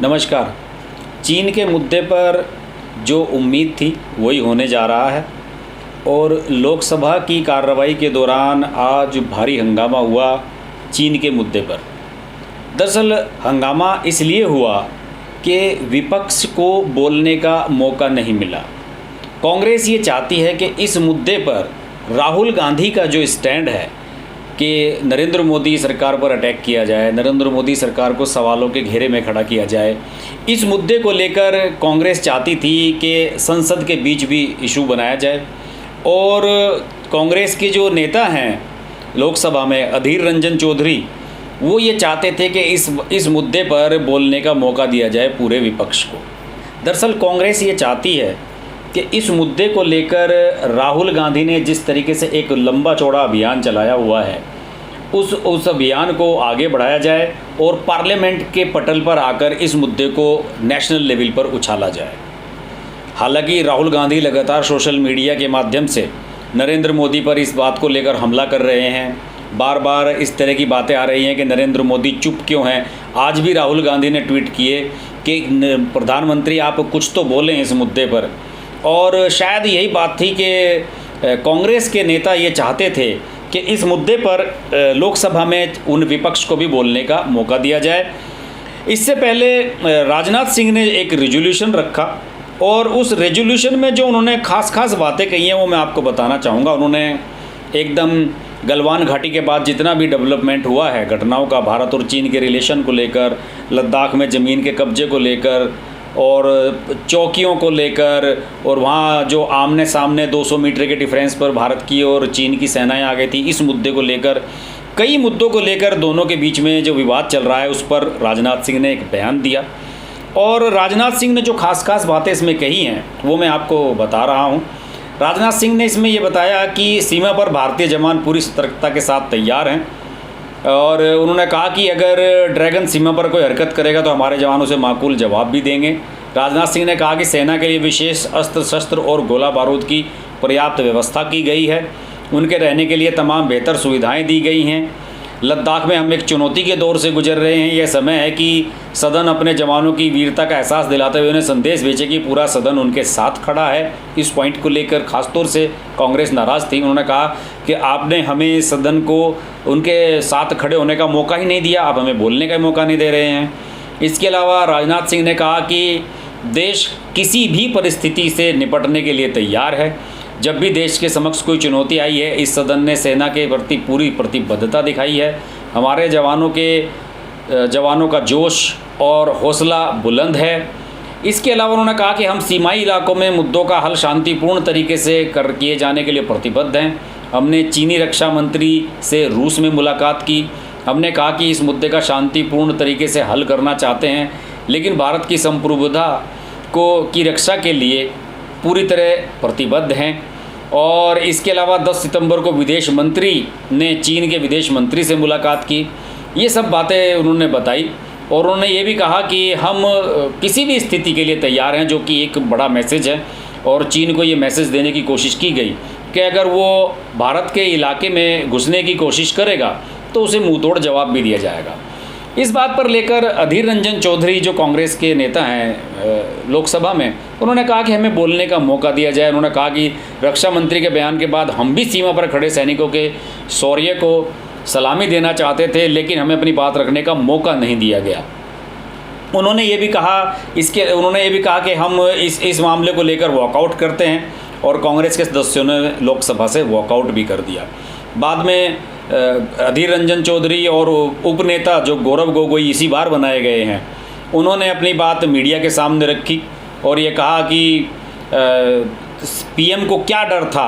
नमस्कार। चीन के मुद्दे पर जो उम्मीद थी वही होने जा रहा है और लोकसभा की कार्रवाई के दौरान आज भारी हंगामा हुआ चीन के मुद्दे पर। दरअसल हंगामा इसलिए हुआ कि विपक्ष को बोलने का मौका नहीं मिला। कांग्रेस ये चाहती है कि इस मुद्दे पर राहुल गांधी का जो स्टैंड है कि नरेंद्र मोदी सरकार पर अटैक किया जाए, नरेंद्र मोदी सरकार को सवालों के घेरे में खड़ा किया जाए, इस मुद्दे को लेकर कांग्रेस चाहती थी कि संसद के बीच भी इशू बनाया जाए। और कांग्रेस के जो नेता हैं लोकसभा में अधीर रंजन चौधरी, वो ये चाहते थे कि इस मुद्दे पर बोलने का मौका दिया जाए पूरे विपक्ष को। दरअसल कांग्रेस ये चाहती है कि इस मुद्दे को लेकर राहुल गांधी ने जिस तरीके से एक लंबा चौड़ा अभियान चलाया हुआ है उस अभियान को आगे बढ़ाया जाए और पार्लियामेंट के पटल पर आकर इस मुद्दे को नेशनल लेवल पर उछाला जाए। हालांकि राहुल गांधी लगातार सोशल मीडिया के माध्यम से नरेंद्र मोदी पर इस बात को लेकर हमला कर रहे हैं। बार बार इस तरह की बातें आ रही हैं कि नरेंद्र मोदी चुप क्यों हैं। आज भी राहुल गांधी ने ट्वीट किए कि प्रधानमंत्री आप कुछ तो बोलें इस मुद्दे पर। और शायद यही बात थी कि कांग्रेस के नेता ये चाहते थे कि इस मुद्दे पर लोकसभा में उन विपक्ष को भी बोलने का मौका दिया जाए। इससे पहले राजनाथ सिंह ने एक रेजोल्यूशन रखा और उस रेजोल्यूशन में जो उन्होंने खास बातें कही हैं वो मैं आपको बताना चाहूँगा। उन्होंने एकदम गलवान घाटी के बाद जितना भी डेवलपमेंट हुआ है घटनाओं का, भारत और चीन के रिलेशन को लेकर, लद्दाख में ज़मीन के कब्जे को लेकर और चौकियों को लेकर, और वहाँ जो आमने सामने 200 मीटर के डिफरेंस पर भारत की और चीन की सेनाएं आ गई थी, इस मुद्दे को लेकर, कई मुद्दों को लेकर दोनों के बीच में जो विवाद चल रहा है उस पर राजनाथ सिंह ने एक बयान दिया। और राजनाथ सिंह ने जो खास बातें इसमें कही हैं वो मैं आपको बता रहा हूँ। राजनाथ सिंह ने इसमें ये बताया कि सीमा पर भारतीय जवान पूरी सतर्कता के साथ तैयार हैं और उन्होंने कहा कि अगर ड्रैगन सीमा पर कोई हरकत करेगा तो हमारे जवान उसे माकूल जवाब भी देंगे। राजनाथ सिंह ने कहा कि सेना के लिए विशेष अस्त्र शस्त्र और गोला बारूद की पर्याप्त व्यवस्था की गई है, उनके रहने के लिए तमाम बेहतर सुविधाएं दी गई हैं। लद्दाख में हम एक चुनौती के दौर से गुजर रहे हैं। यह समय है कि सदन अपने जवानों की वीरता का एहसास दिलाते हुए उन्हें संदेश भेजे कि पूरा सदन उनके साथ खड़ा है। इस पॉइंट को लेकर खासतौर से कांग्रेस नाराज़ थी। उन्होंने कहा कि आपने हमें सदन को उनके साथ खड़े होने का मौका ही नहीं दिया, आप हमें बोलने का मौका नहीं दे रहे हैं। इसके अलावा राजनाथ सिंह ने कहा कि देश किसी भी परिस्थिति से निपटने के लिए तैयार है। जब भी देश के समक्ष कोई चुनौती आई है इस सदन ने सेना के प्रति पूरी प्रतिबद्धता दिखाई है। हमारे जवानों का जोश और हौसला बुलंद है। इसके अलावा उन्होंने कहा कि हम सीमाई इलाकों में मुद्दों का हल शांतिपूर्ण तरीके से किए जाने के लिए प्रतिबद्ध हैं। हमने चीनी रक्षा मंत्री से रूस में मुलाकात की। हमने कहा कि इस मुद्दे का शांतिपूर्ण तरीके से हल करना चाहते हैं, लेकिन भारत की संप्रभुता की रक्षा के लिए पूरी तरह प्रतिबद्ध हैं। और इसके अलावा 10 सितंबर को विदेश मंत्री ने चीन के विदेश मंत्री से मुलाकात की। ये सब बातें उन्होंने बताई और उन्होंने ये भी कहा कि हम किसी भी स्थिति के लिए तैयार हैं, जो कि एक बड़ा मैसेज है। और चीन को ये मैसेज देने की कोशिश की गई कि अगर वो भारत के इलाके में घुसने की कोशिश करेगा तो उसे मुंहतोड़ जवाब भी दिया जाएगा। इस बात पर लेकर अधीर रंजन चौधरी जो कांग्रेस के नेता हैं लोकसभा में, उन्होंने कहा कि हमें बोलने का मौका दिया जाए। उन्होंने कहा कि रक्षा मंत्री के बयान के बाद हम भी सीमा पर खड़े सैनिकों के शौर्य को सलामी देना चाहते थे, लेकिन हमें अपनी बात रखने का मौका नहीं दिया गया। उन्होंने ये भी कहा कि हम इस मामले को लेकर वॉकआउट करते हैं और कांग्रेस के सदस्यों ने लोकसभा से वॉकआउट भी कर दिया। बाद में अधीर रंजन चौधरी और उपनेता जो गौरव गोगोई इसी बार बनाए गए हैं, उन्होंने अपनी बात मीडिया के सामने रखी और ये कहा कि पीएम को क्या डर था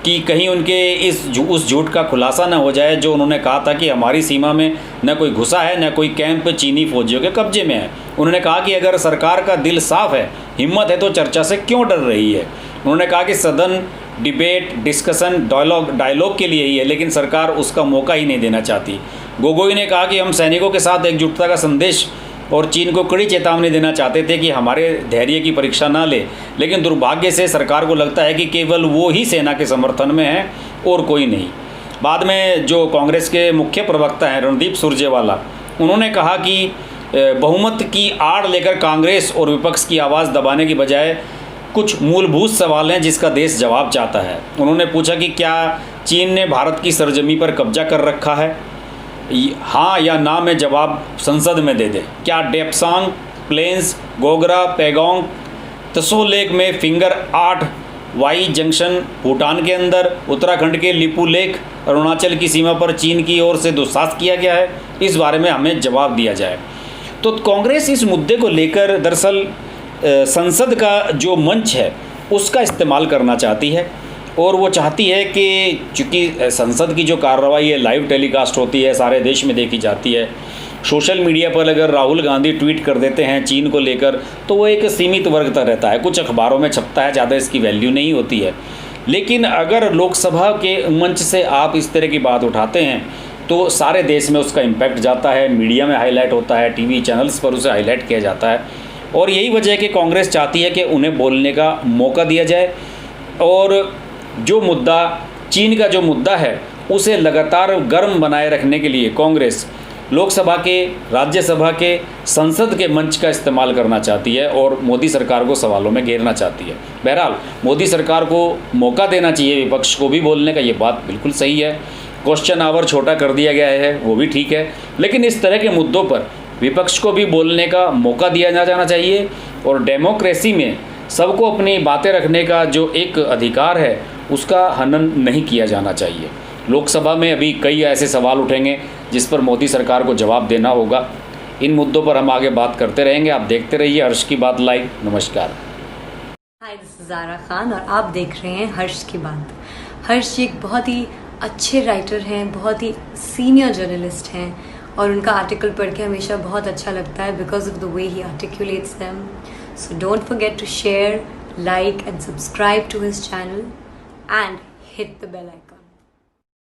कि कहीं उनके उस झूठ का खुलासा न हो जाए जो उन्होंने कहा था कि हमारी सीमा में न कोई घुसा है, न कोई कैंप चीनी फौजियों के कब्जे में है। उन्होंने कहा कि अगर सरकार का दिल साफ है, हिम्मत है, तो चर्चा से क्यों डर रही है। उन्होंने कहा कि सदन डिबेट, डिस्कशन, डायलॉग के लिए ही है, लेकिन सरकार उसका मौका ही नहीं देना चाहती। गोगोई ने कहा कि हम सैनिकों के साथ एकजुटता का संदेश और चीन को कड़ी चेतावनी देना चाहते थे कि हमारे धैर्य की परीक्षा ना ले, लेकिन दुर्भाग्य से सरकार को लगता है कि केवल वो ही सेना के समर्थन में है और कोई नहीं। बाद में जो कांग्रेस के मुख्य प्रवक्ता हैं रणदीप सुरजेवाला, उन्होंने कहा कि बहुमत की आड़ लेकर कांग्रेस और विपक्ष की आवाज़ दबाने की बजाय कुछ मूलभूत सवाल हैं जिसका देश जवाब चाहता है। उन्होंने पूछा कि क्या चीन ने भारत की सरजमी पर कब्जा कर रखा है? हाँ या ना में जवाब संसद में दे दें। क्या डेप्सांग प्लेन्स, गोगरा, पैगोंग, त्सो लेक में फिंगर 8 वाई जंक्शन भूटान के अंदर, उत्तराखंड के लिपू लेक, अरुणाचल की सीमा पर चीन की ओर से दुस्साहस किया गया है? इस बारे में हमें जवाब दिया जाए। तो कांग्रेस इस मुद्दे को लेकर दरअसल संसद का जो मंच है उसका इस्तेमाल करना चाहती है और वो चाहती है कि चूँकि संसद की जो कार्रवाई है लाइव टेलीकास्ट होती है, सारे देश में देखी जाती है। सोशल मीडिया पर अगर राहुल गांधी ट्वीट कर देते हैं चीन को लेकर तो वो एक सीमित वर्ग तक रहता है, कुछ अखबारों में छपता है, ज़्यादा इसकी वैल्यू नहीं होती है। लेकिन अगर लोकसभा के मंच से आप इस तरह की बात उठाते हैं तो सारे देश में उसका इम्पैक्ट जाता है, मीडिया में हाईलाइट होता है, टीवी चैनल्स पर उसे हाईलाइट किया जाता है। और यही वजह है कि कांग्रेस चाहती है कि उन्हें बोलने का मौका दिया जाए और जो मुद्दा चीन का जो मुद्दा है उसे लगातार गर्म बनाए रखने के लिए कांग्रेस लोकसभा के, राज्यसभा के, संसद के मंच का इस्तेमाल करना चाहती है और मोदी सरकार को सवालों में घेरना चाहती है। बहरहाल मोदी सरकार को मौका देना चाहिए विपक्ष को भी बोलने का, ये बात बिल्कुल सही है। क्वेश्चन आवर छोटा कर दिया गया है वो भी ठीक है, लेकिन इस तरह के मुद्दों पर विपक्ष को भी बोलने का मौका दिया जाना चाहिए और डेमोक्रेसी में सबको अपनी बातें रखने का जो एक अधिकार है उसका हनन नहीं किया जाना चाहिए। लोकसभा में अभी कई ऐसे सवाल उठेंगे जिस पर मोदी सरकार को जवाब देना होगा। इन मुद्दों पर हम आगे बात करते रहेंगे। आप देखते रहिए हर्ष की बात लाइव। नमस्कार। हाय, दिस इज ज़ारा खान और आप देख रहे हैं हर्ष की बात। हर्ष जी एक बहुत ही अच्छे राइटर हैं, बहुत ही सीनियर जर्नलिस्ट हैं और उनका आर्टिकल पढ़ के हमेशा बहुत अच्छा लगता है because of the way he articulates them. So don't forget to share, like and subscribe to his channel and hit the bell icon.